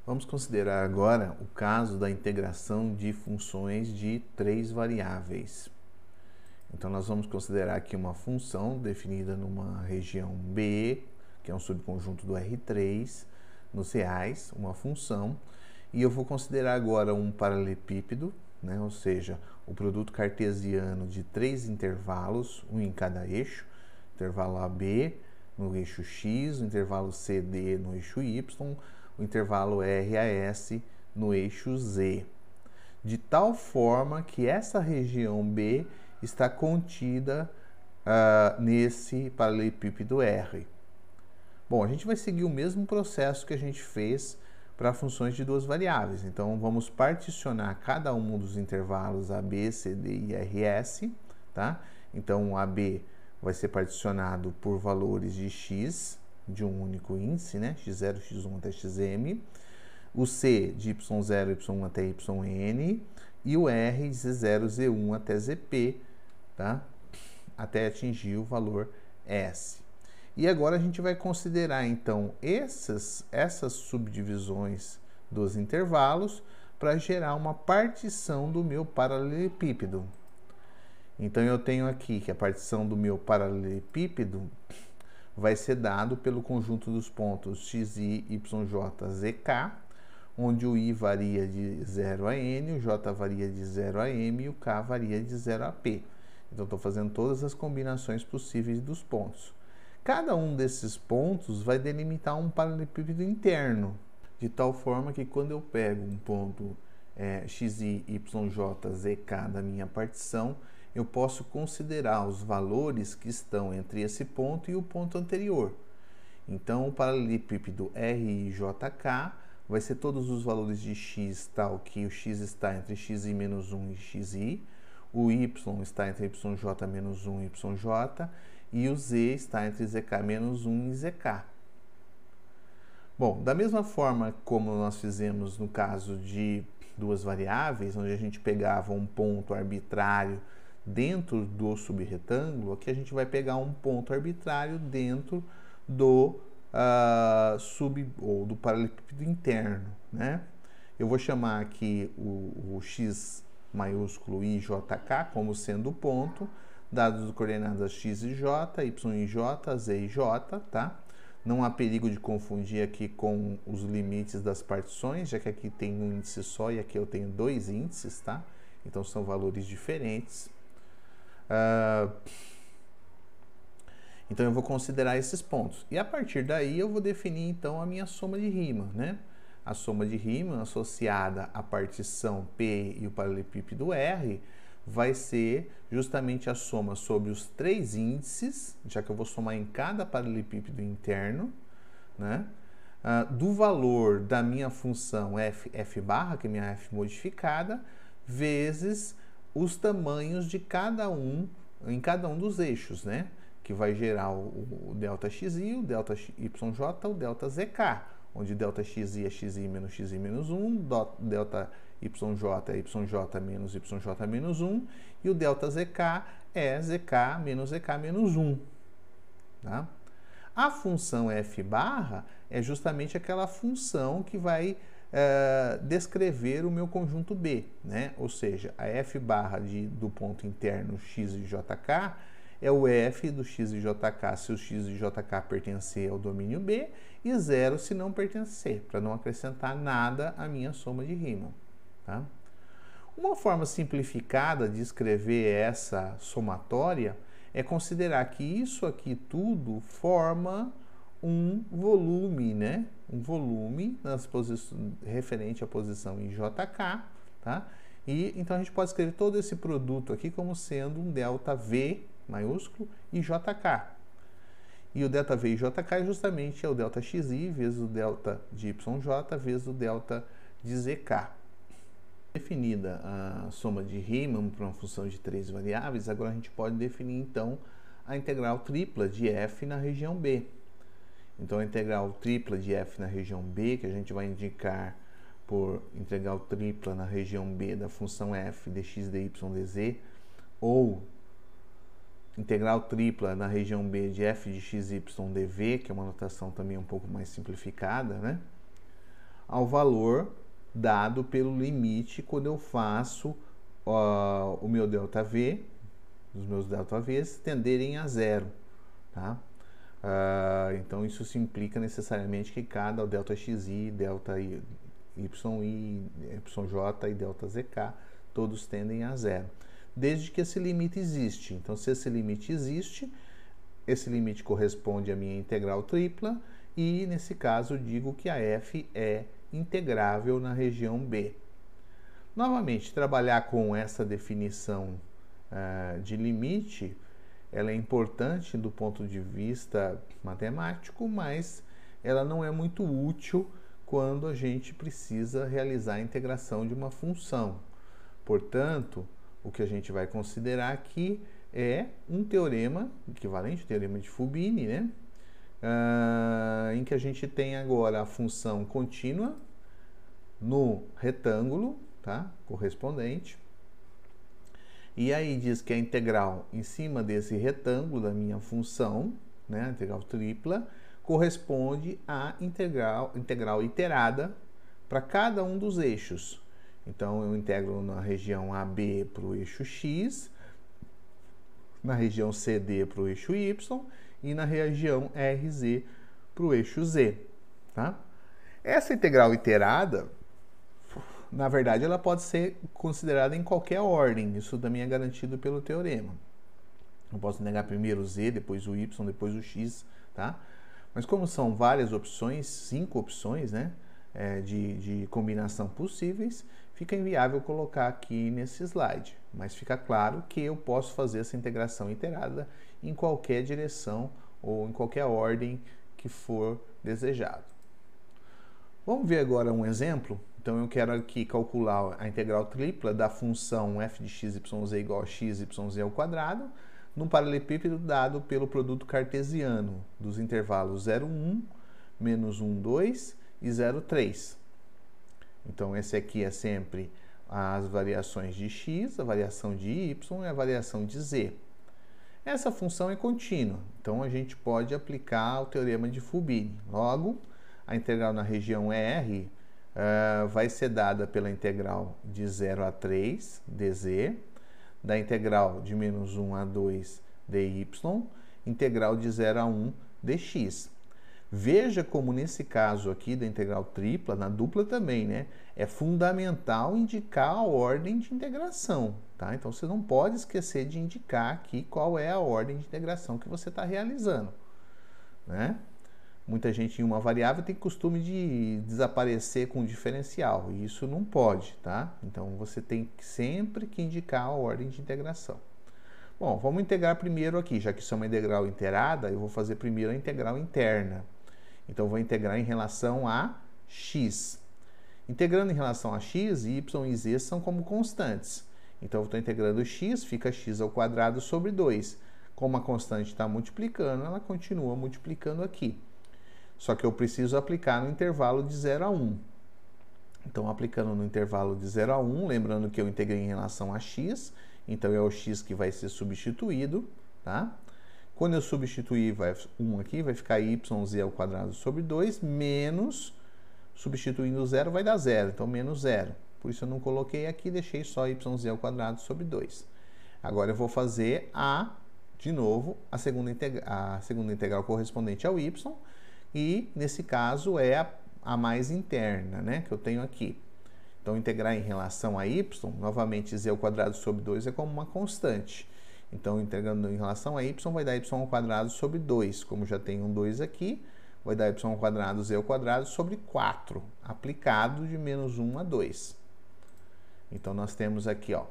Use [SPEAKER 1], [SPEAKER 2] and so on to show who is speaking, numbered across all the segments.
[SPEAKER 1] Vamos considerar agora o caso da integração de funções de três variáveis. Então, nós vamos considerar aqui uma função definida numa região B, que é um subconjunto do R3, nos reais, uma função, e eu vou considerar agora um paralelepípedo, né? Ou seja, o produto cartesiano de três intervalos, um em cada eixo, intervalo AB no eixo X, o intervalo CD no eixo Y, o intervalo RAS no eixo Z, de tal forma que essa região B está contida nesse paralelepípedo R. Bom, a gente vai seguir o mesmo processo que a gente fez para funções de duas variáveis. Então, vamos particionar cada um dos intervalos AB, CD e RS, tá? Então, o AB vai ser particionado por valores de x, de um único índice, né? x0, x1 até xm. O C de y0, y1 até yn. E o R de z0, z1 até zp, tá? Até atingir o valor S. E agora a gente vai considerar, então, essas subdivisões dos intervalos para gerar uma partição do meu paralelepípedo. Então, eu tenho aqui que a partição do meu paralelepípedo vai ser dado pelo conjunto dos pontos xi, yj, zk, onde o i varia de 0 a n, o j varia de 0 a m e o k varia de 0 a p. Então, estou fazendo todas as combinações possíveis dos pontos. Cada um desses pontos vai delimitar um paralelepípedo interno, de tal forma que quando eu pego um ponto xi, yj, zk da minha partição, eu posso considerar os valores que estão entre esse ponto e o ponto anterior. Então, o paralelepípedo RIJK vai ser todos os valores de x tal que o x está entre xi menos 1 e xi, o y está entre yj menos 1 e yj, e o z está entre zk menos 1 e zk. Bom, da mesma forma como nós fizemos no caso de duas variáveis, onde a gente pegava um ponto arbitrário dentro do subretângulo, aqui a gente vai pegar um ponto arbitrário dentro do do paralelepípedo interno, né? Eu vou chamar aqui o x maiúsculo IJK como sendo o ponto, dados as coordenadas x e j, y e j, z e j, tá? Não há perigo de confundir aqui com os limites das partições, já que aqui tem um índice só e aqui eu tenho dois índices, tá? Então são valores diferentes. Então eu vou considerar esses pontos. E a partir daí eu vou definir então a minha soma de Riemann, né? A soma de Riemann associada à partição P e o paralelepípedo R vai ser justamente a soma sobre os três índices, já que eu vou somar em cada paralelepípedo interno, né? Do valor da minha função f barra, que é minha f modificada, vezes os tamanhos de cada um, em cada um dos eixos, né? Que vai gerar o ΔXi, o ΔYJ, o ΔZK, onde ΔXi é xi menos 1, ΔYJ é yj menos yj menos 1, e o ΔZK é zk menos 1. Tá? A função f barra é justamente aquela função que vai descrever o meu conjunto B, né? Ou seja, a f barra do ponto interno x e jk é o f do x e jk se o x e jk pertencer ao domínio B e 0 se não pertencer, para não acrescentar nada à minha soma de Riemann. Tá? Uma forma simplificada de escrever essa somatória é considerar que isso aqui tudo forma um volume, né? Um volume referente à posição em JK, tá? E então a gente pode escrever todo esse produto aqui como sendo um ΔV maiúsculo e JK. E o ΔV e JK é justamente o ΔXi vezes o delta de YJ vezes o delta de ZK. Definida a soma de Riemann para uma função de três variáveis, agora a gente pode definir então a integral tripla de f na região B. Então a integral tripla de f na região B, que a gente vai indicar por integral tripla na região B da função f dx, dy, dz, ou integral tripla na região B de f de x, y, dv, que é uma notação também um pouco mais simplificada, né? ao valor dado pelo limite quando eu faço o meu ΔV, os meus ΔVs tenderem a zero, tá? Então isso se implica necessariamente que cada ΔXi, ΔYi, YJ e ΔZK todos tendem a zero, desde que esse limite existe. Então, se esse limite existe, esse limite corresponde à minha integral tripla e, nesse caso, digo que a f é integrável na região B. Novamente, trabalhar com essa definição de limite, ela é importante do ponto de vista matemático, mas ela não é muito útil quando a gente precisa realizar a integração de uma função. Portanto, o que a gente vai considerar aqui é um teorema, equivalente ao teorema de Fubini, né? Em que a gente tem agora a função contínua no retângulo, tá? Correspondente. E aí diz que a integral em cima desse retângulo da minha função, né, a integral tripla, corresponde à integral iterada para cada um dos eixos. Então, eu integro na região AB para o eixo X, na região CD para o eixo Y e na região RZ para o eixo Z. Tá? Essa integral iterada, na verdade, ela pode ser considerada em qualquer ordem. Isso também é garantido pelo teorema. Eu posso integrar primeiro o Z, depois o Y, depois o X. Tá? Mas como são várias opções, 5 opções, né, de combinação possíveis, fica inviável colocar aqui nesse slide. Mas fica claro que eu posso fazer essa integração iterada em qualquer direção ou em qualquer ordem que for desejado. Vamos ver agora um exemplo. Então eu quero aqui calcular a integral tripla da função f de x, y, z igual a x, y, z ao quadrado, num paralelepípedo dado pelo produto cartesiano dos intervalos 0, 1, menos 1, 2 e 0, 3. Então, esse aqui é sempre as variações de x, a variação de y e a variação de z. Essa função é contínua, então a gente pode aplicar o teorema de Fubini. Logo, a integral na região R vai ser dada pela integral de 0 a 3 dz, da integral de menos 1 a 2 dy, integral de 0 a 1 dx. Veja como nesse caso aqui da integral tripla, na dupla também, né, é fundamental indicar a ordem de integração, tá? Então você não pode esquecer de indicar aqui qual é a ordem de integração que você está realizando, né? Muita gente em uma variável tem costume de desaparecer com o diferencial, e isso não pode, tá? Então você tem sempre que indicar a ordem de integração. Bom, vamos integrar primeiro aqui, já que isso é uma integral iterada, eu vou fazer primeiro a integral interna. Então, eu vou integrar em relação a x. Integrando em relação a x, y e z são como constantes. Então, eu estou integrando x, fica x ao quadrado sobre 2. Como a constante está multiplicando, ela continua multiplicando aqui. Só que eu preciso aplicar no intervalo de 0 a 1. Então, aplicando no intervalo de 0 a 1, lembrando que eu integrei em relação a x, então é o x que vai ser substituído, tá? Quando eu substituir 1 aqui, vai ficar yz ao quadrado sobre 2, menos, substituindo 0, vai dar 0, então menos 0. Por isso eu não coloquei aqui, deixei só yz ao quadrado sobre 2. Agora eu vou fazer de novo, a segunda integral correspondente ao y, e nesse caso é a mais interna, né, que eu tenho aqui. Então, integrar em relação a y, novamente z ao quadrado sobre 2 é como uma constante. Então, integrando em relação a y, vai dar y ao quadrado sobre 2. Como já tem um 2 aqui, vai dar y ao quadrado z ao quadrado sobre 4, aplicado de menos 1 a 2. Então, nós temos aqui, ó,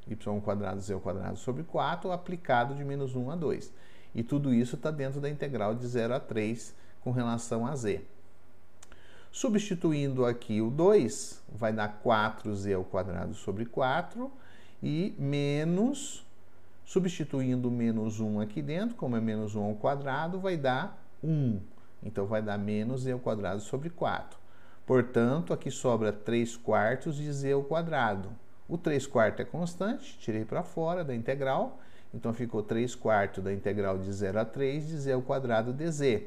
[SPEAKER 1] y ao quadrado z ao quadrado sobre 4, aplicado de menos 1 a 2. E tudo isso está dentro da integral de 0 a 3 com relação a z. Substituindo aqui o 2, vai dar 4z ao quadrado sobre 4 e menos, substituindo menos 1 aqui dentro, como é menos 1 ao quadrado, vai dar 1. Então, vai dar menos z ao quadrado sobre 4. Portanto, aqui sobra 3 quartos de z ao quadrado. O 3 quartos é constante, tirei para fora da integral. Então, ficou 3 quartos da integral de 0 a 3 de z ao quadrado dz.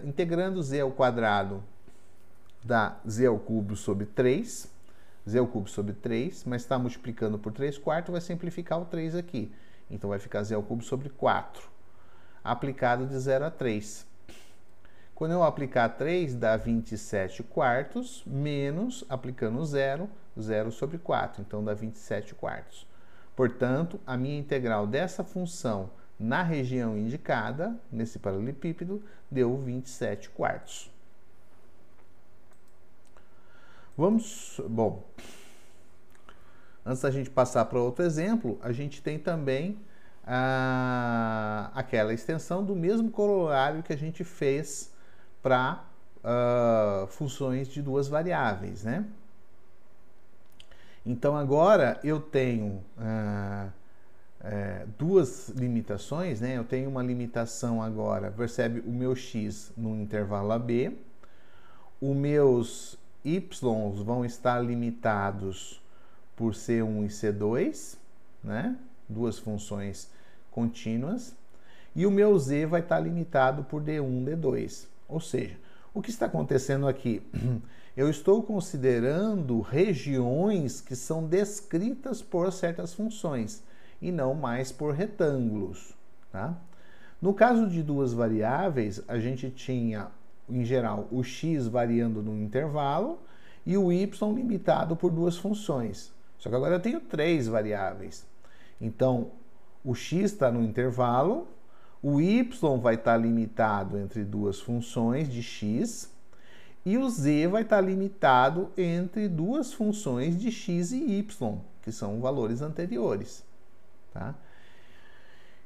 [SPEAKER 1] Integrando z ao quadrado dá z ao cubo sobre 3, z ao cubo sobre 3, mas está multiplicando por 3/4, vai simplificar o 3 aqui. Então vai ficar z ao cubo sobre 4, aplicado de 0 a 3. Quando eu aplicar 3, dá 27/4, menos, aplicando 0, 0 sobre 4, então dá 27/4. Portanto, a minha integral dessa função na região indicada, nesse paralelepípedo, deu 27/4. Bom, antes da gente passar para outro exemplo, a gente tem também aquela extensão do mesmo corolário que a gente fez para funções de duas variáveis, né? Então, agora eu tenho duas limitações, né? Eu tenho uma limitação agora, percebe o meu x no intervalo AB, os meus y vão estar limitados por C1 e C2, né? Duas funções contínuas, e o meu z vai estar limitado por D1, D2. Ou seja, o que está acontecendo aqui? Eu estou considerando regiões que são descritas por certas funções e não mais por retângulos, tá? No caso de duas variáveis, a gente tinha, em geral, o x variando no intervalo e o y limitado por duas funções. Só que agora eu tenho três variáveis. Então, o x está no intervalo, o y vai estar limitado entre duas funções de x, e o z vai estar limitado entre duas funções de x e y, que são valores anteriores. Tá?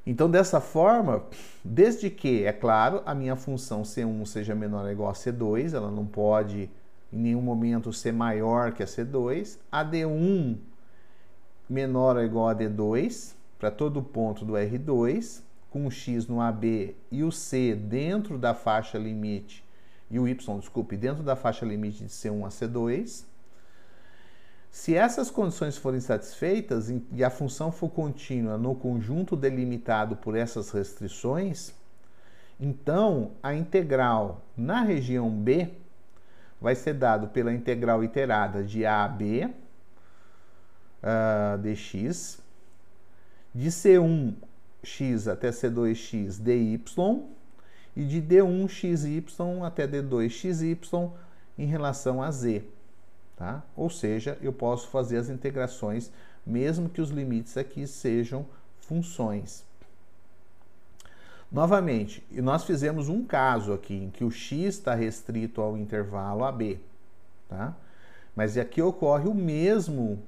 [SPEAKER 1] Então, dessa forma, desde que, é claro, a minha função C1 seja menor ou igual a C2, ela não pode em nenhum momento ser maior que a C2, a D1 menor ou igual a D2, para todo ponto do R2, com o x no AB e o c dentro da faixa limite, e o y, desculpe, dentro da faixa limite de C1 a C2. Se essas condições forem satisfeitas e a função for contínua no conjunto delimitado por essas restrições, então a integral na região B vai ser dado pela integral iterada de A a B dx, de C1x até C2x dy, e de D1xy até D2xy em relação a z. Tá? Ou seja, eu posso fazer as integrações, mesmo que os limites aqui sejam funções. Novamente, nós fizemos um caso aqui em que o x está restrito ao intervalo AB. Tá? Mas aqui ocorre o mesmo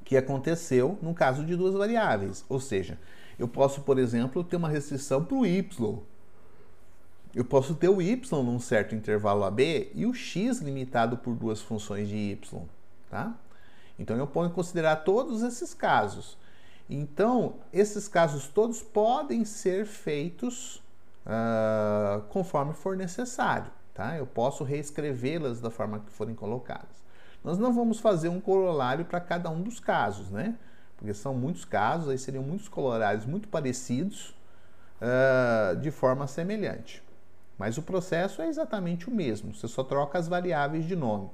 [SPEAKER 1] que aconteceu no caso de duas variáveis. Ou seja, eu posso, por exemplo, ter uma restrição para o y. Eu posso ter o y num certo intervalo AB e o x limitado por duas funções de y. Tá? Então, eu ponho em considerar todos esses casos. Então, esses casos todos podem ser feitos conforme for necessário. Tá? Eu posso reescrevê-las da forma que forem colocadas. Nós não vamos fazer um corolário para cada um dos casos, né? Porque são muitos casos, aí seriam muitos corolários muito parecidos de forma semelhante. Mas o processo é exatamente o mesmo, você só troca as variáveis de nome.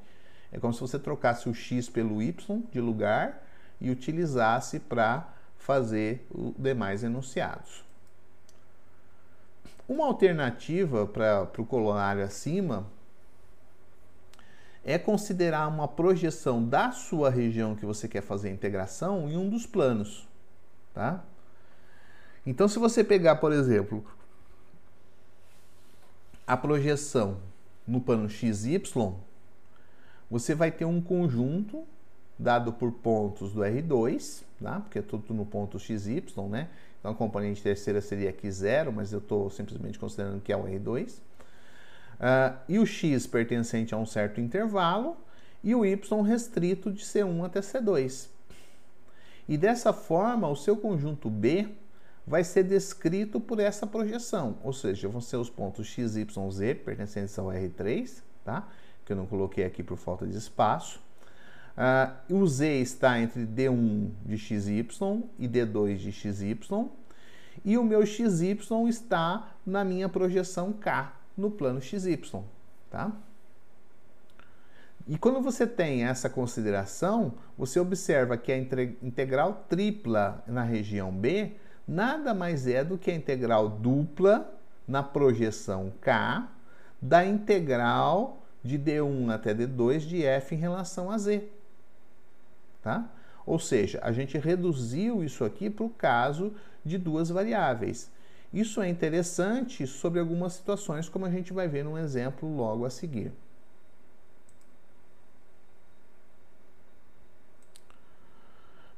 [SPEAKER 1] É como se você trocasse o x pelo y de lugar e utilizasse para fazer os demais enunciados. Uma alternativa para o corolário acima é considerar uma projeção da sua região que você quer fazer a integração em um dos planos. Tá? Então, se você pegar, por exemplo, a projeção no plano XY, você vai ter um conjunto dado por pontos do R2, tá? Porque é tudo no ponto XY, né? Então, a componente terceira seria aqui 0, mas eu estou simplesmente considerando que é o R2. E o x pertencente a um certo intervalo e o y restrito de C1 até C2. E dessa forma, o seu conjunto B vai ser descrito por essa projeção, ou seja, vão ser os pontos x, y, z pertencentes ao R3, tá? Que eu não coloquei aqui por falta de espaço. O z está entre D1 de xy e D2 de xy, e o meu xy está na minha projeção K, no plano XY, tá? E quando você tem essa consideração, você observa que a integral tripla na região B nada mais é do que a integral dupla na projeção K da integral de D1 até D2 de f em relação a z. Tá? Ou seja, a gente reduziu isso aqui para o caso de duas variáveis. Isso é interessante sobre algumas situações, como a gente vai ver num exemplo logo a seguir.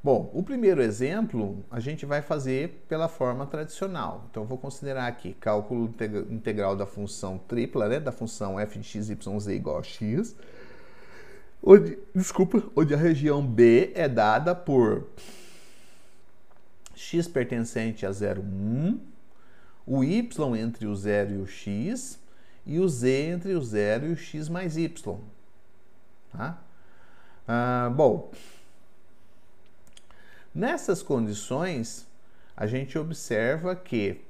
[SPEAKER 1] Bom, o primeiro exemplo a gente vai fazer pela forma tradicional. Então, eu vou considerar aqui cálculo integral da função tripla, né, da função f de x, y, z igual a x, onde a região B é dada por x pertencente a 0, 1, o y entre o 0 e o x, e o z entre o 0 e o x mais y. Tá? Bom, nessas condições, a gente observa que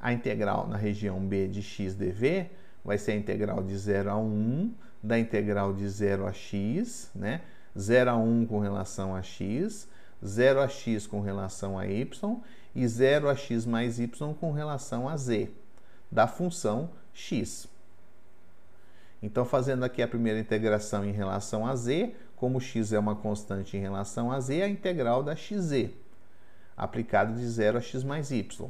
[SPEAKER 1] a integral na região B de x dv vai ser a integral de 0 a 1 da integral de 0 a x, né? 0 a 1 com relação a x, 0 a x com relação a y e 0 a x mais y com relação a z, da função x. Então, fazendo aqui a primeira integração em relação a z, como x é uma constante em relação a z, a integral da xz, aplicado de 0 a x mais y.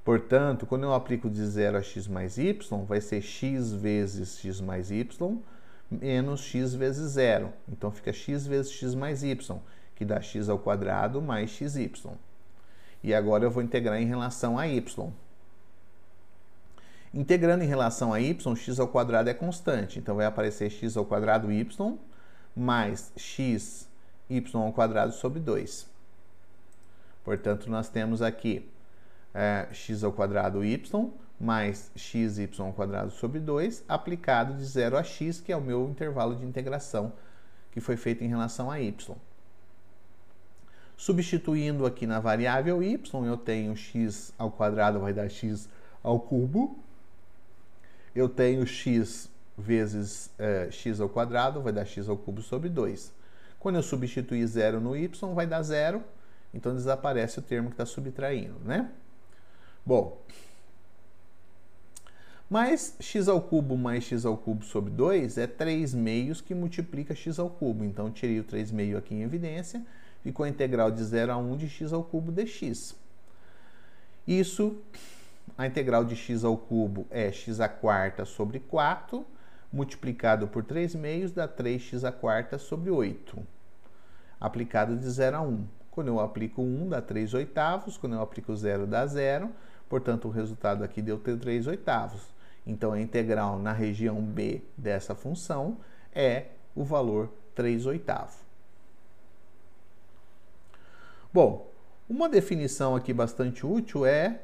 [SPEAKER 1] Portanto, quando eu aplico de 0 a x mais y, vai ser x vezes x mais y menos x vezes 0. Então, fica x vezes x mais y, que dá x ao quadrado mais xy. E agora eu vou integrar em relação a y. Integrando em relação a y, x ao quadrado é constante. Então, vai aparecer x ao quadrado y mais x y ao quadrado sobre 2. Portanto, nós temos aqui x ao quadrado y mais xy ao quadrado sobre 2, aplicado de 0 a x, que é o meu intervalo de integração que foi feito em relação a y. Substituindo aqui na variável y, eu tenho x ao quadrado vai dar x ao cubo. Eu tenho x vezes x ao quadrado vai dar x ao cubo sobre 2. Quando eu substituir 0 no y, vai dar 0. Então, desaparece o termo que está subtraindo, né? Bom, mas x ao cubo mais x ao cubo sobre 2 é 3 meios que multiplica x ao cubo. Então, tirei o 3 meio aqui em evidência. Ficou a integral de 0 a 1 de x ao cubo dx. Isso, a integral de x ao cubo é x à quarta sobre 4, multiplicado por 3 meios, dá 3x à quarta sobre 8, aplicado de 0 a 1. Quando eu aplico 1, dá 3 oitavos. Quando eu aplico 0, dá 0. Portanto, o resultado aqui deu 3 oitavos. Então, a integral na região B dessa função é o valor 3 oitavos. Bom, uma definição aqui bastante útil é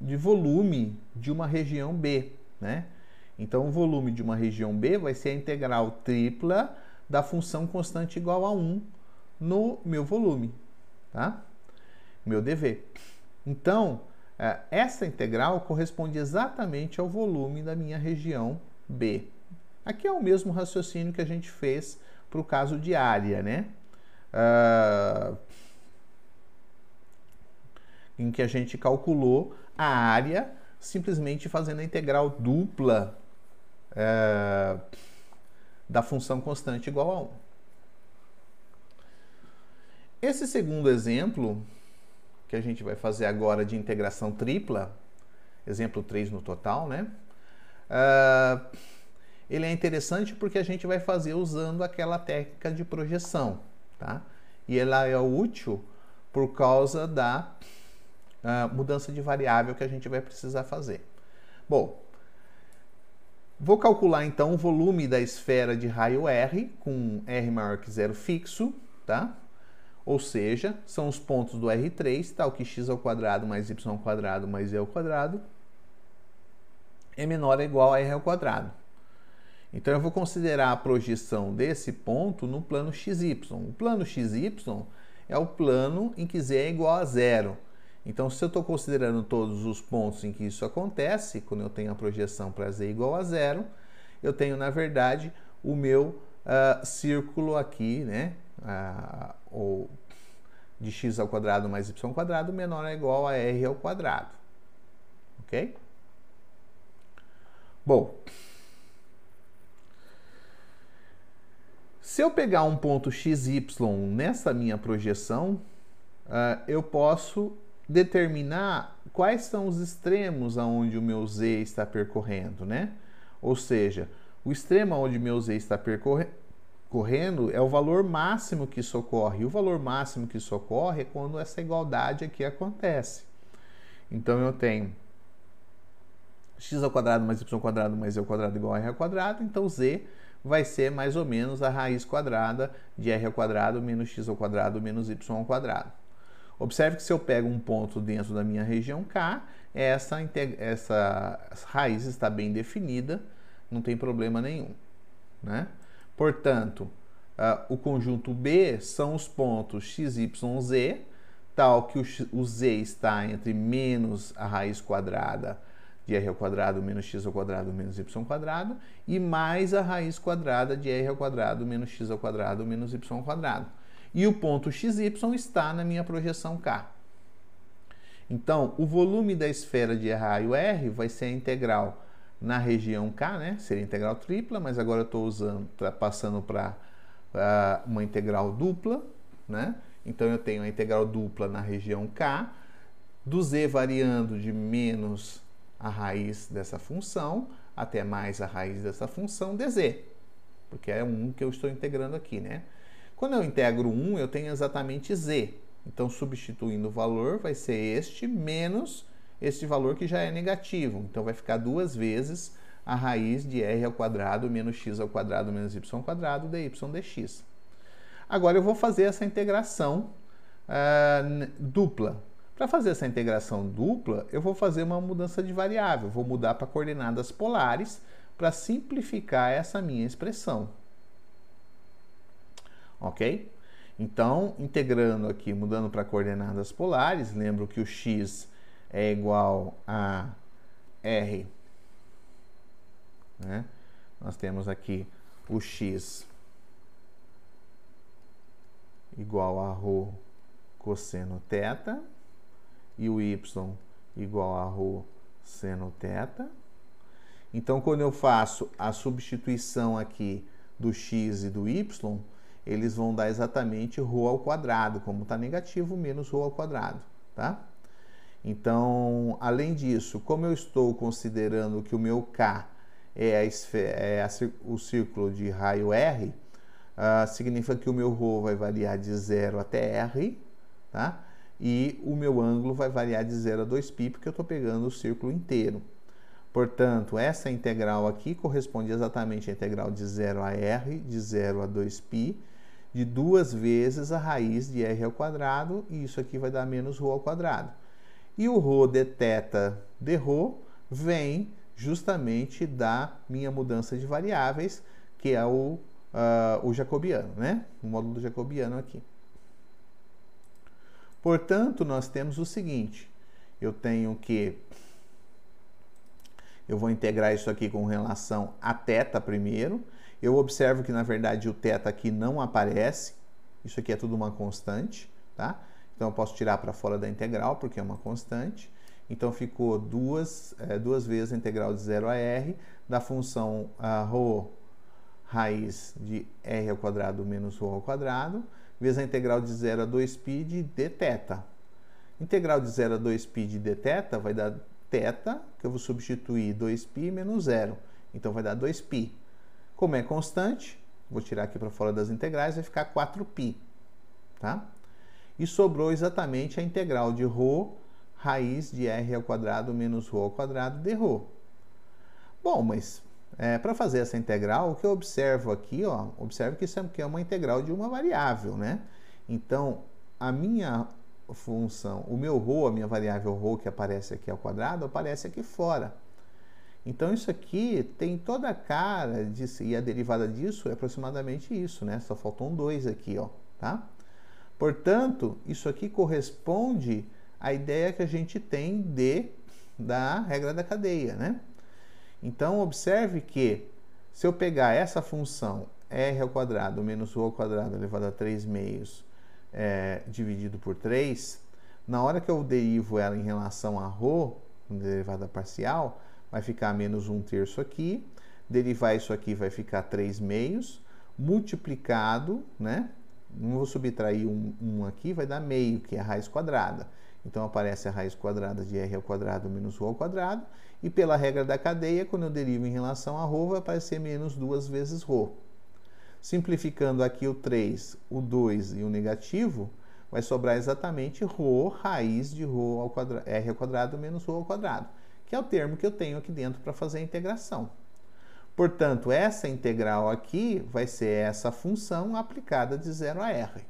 [SPEAKER 1] de volume de uma região B, né? Então, o volume de uma região B vai ser a integral tripla da função constante igual a 1 no meu volume, tá? Meu dv. Então, essa integral corresponde exatamente ao volume da minha região B. Aqui é o mesmo raciocínio que a gente fez para o caso de área, né? Em que a gente calculou a área simplesmente fazendo a integral dupla da função constante igual a 1. Esse segundo exemplo, que a gente vai fazer agora de integração tripla, exemplo 3 no total, né? Ele é interessante porque a gente vai fazer usando aquela técnica de projeção, tá? E ela é útil por causa da mudança de variável que a gente vai precisar fazer. Bom, vou calcular então o volume da esfera de raio R com R maior que 0 fixo, tá? Ou seja, são os pontos do R3, tal que x ao quadrado mais y ao quadrado mais z ao quadrado é menor ou igual a r ao quadrado. Então, eu vou considerar a projeção desse ponto no plano xy. O plano xy é o plano em que z é igual a 0. Então, se eu estou considerando todos os pontos em que isso acontece, quando eu tenho a projeção para z igual a 0, eu tenho, na verdade, o meu círculo aqui, né? Ou de x ao quadrado mais y ao quadrado menor ou igual a r ao quadrado. Ok? Bom, se eu pegar um ponto xy nessa minha projeção, eu posso determinar quais são os extremos aonde o meu z está percorrendo, né? Ou seja, o extremo onde o meu z está percorrendo é o valor máximo que isso ocorre. E o valor máximo que isso ocorre é quando essa igualdade aqui acontece. Então eu tenho x ao quadrado mais y ao quadrado mais e ao quadrado igual a r ao quadrado, então z vai ser mais ou menos a raiz quadrada de r ao quadrado menos x ao quadrado menos y ao quadrado. Observe que se eu pego um ponto dentro da minha região K, essa raiz está bem definida, não tem problema nenhum, né? Portanto, o conjunto B são os pontos x, y, z, tal que o z está entre menos a raiz quadrada de r ao quadrado menos x ao quadrado menos y ao quadrado e mais a raiz quadrada de r ao quadrado menos x ao quadrado menos y ao quadrado. E o ponto xy está na minha projeção K. Então, o volume da esfera de raio R vai ser a integral na região K, né? Seria integral tripla, mas agora eu estou passando para uma integral dupla, né? Então, eu tenho a integral dupla na região K, do z variando de menos a raiz dessa função até mais a raiz dessa função dz, porque é um que eu estou integrando aqui, né? Quando eu integro 1, eu tenho exatamente z. Então, substituindo o valor, vai ser este menos este valor que já é negativo. Então, vai ficar duas vezes a raiz de r ao quadrado menos x ao quadrado menos y ao quadrado dy dx. Agora, eu vou fazer essa integração dupla. Para fazer essa integração dupla, eu vou fazer uma mudança de variável. Vou mudar para coordenadas polares para simplificar essa minha expressão. Ok? Então, integrando aqui, mudando para coordenadas polares, lembro que o x é igual a r, né? Nós temos aqui o x igual a ρ cosseno θ e o y igual a ρ seno θ. Então, quando eu faço a substituição aqui do x e do y, eles vão dar exatamente ρ ao quadrado, como está negativo, menos ρ ao quadrado, tá? Então, além disso, como eu estou considerando que o meu K é o círculo de raio R, significa que o meu ρ vai variar de 0 até R, tá? E o meu ângulo vai variar de 0 a 2π, porque eu estou pegando o círculo inteiro. Portanto, essa integral aqui corresponde exatamente à integral de 0 a R, de 0 a 2π, de duas vezes a raiz de r ao quadrado, e isso aqui vai dar menos ρ ao quadrado. E o ρ de θ de ρ vem justamente da minha mudança de variáveis, que é o jacobiano, né? O módulo jacobiano aqui. Portanto, nós temos o seguinte, eu vou integrar isso aqui com relação a θ primeiro. Eu observo que, na verdade, o θ aqui não aparece. Isso aqui é tudo uma constante, tá? Então, eu posso tirar para fora da integral, porque é uma constante. Então, ficou duas vezes a integral de 0 a r da função ρ raiz de r ao quadrado menos ρ ao quadrado, vezes a integral de 0 a 2π de dθ. Integral de 0 a 2π de dθ vai dar θ, que eu vou substituir 2π menos 0. Então, vai dar 2π. Como é constante, vou tirar aqui para fora das integrais, vai ficar 4π, tá? E sobrou exatamente a integral de ρ raiz de r ao quadrado menos ρ ao quadrado de ρ. Bom, mas para fazer essa integral, o que eu observo aqui, ó, observe que isso aqui é uma integral de uma variável, né? Então, a minha função, o meu ρ, a minha variável ρ que aparece aqui ao quadrado, aparece aqui fora. Então, isso aqui tem toda a cara disso, e a derivada disso é aproximadamente isso, né? Só faltam 2 aqui, ó, tá? Portanto, isso aqui corresponde à ideia que a gente tem da regra da cadeia, né? Então, observe que Se eu pegar essa função r ao quadrado menos rho ao quadrado elevado a 3 meios dividido por 3, na hora que eu derivo ela em relação a rho, derivada parcial, vai ficar menos 1/3 aqui, derivar isso aqui vai ficar 3 meios, multiplicado, né? Não vou subtrair 1 aqui, vai dar meio, que é a raiz quadrada. Então aparece a raiz quadrada de r ao quadrado menos rho ao quadrado, e pela regra da cadeia, quando eu derivo em relação a rho, vai aparecer menos 2 vezes rho. Simplificando aqui o 3, o 2 e o negativo, vai sobrar exatamente rho raiz de rho ao quadrado, r ao quadrado menos rho ao quadrado, que é o termo que eu tenho aqui dentro para fazer a integração. Portanto, essa integral aqui vai ser essa função aplicada de 0 a r.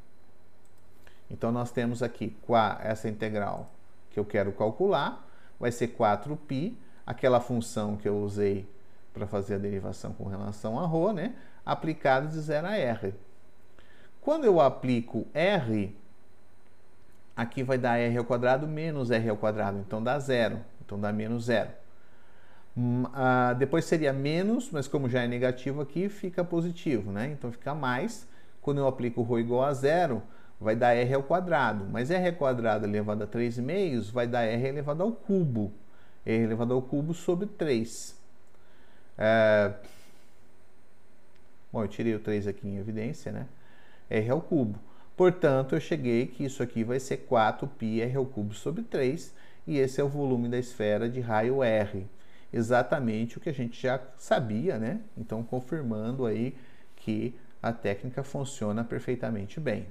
[SPEAKER 1] Então, nós temos aqui essa integral que eu quero calcular, vai ser 4π, aquela função que eu usei para fazer a derivação com relação a ρ, né? Aplicado de 0 a r. Quando eu aplico r, aqui vai dar r ao quadrado menos r ao quadrado, então dá 0, então dá menos 0. Depois seria menos, mas como já é negativo aqui, fica positivo, né? Então fica mais. Quando eu aplico ρ igual a 0, vai dar r ao quadrado. Mas r ao quadrado elevado a 3 meios vai dar r elevado ao cubo. R elevado ao cubo sobre 3. Bom, eu tirei o 3 aqui em evidência, né? R ao cubo. Portanto, eu cheguei que isso aqui vai ser 4π r ao cubo sobre 3. E esse é o volume da esfera de raio R. Exatamente o que a gente já sabia, né? Então, confirmando aí que a técnica funciona perfeitamente bem.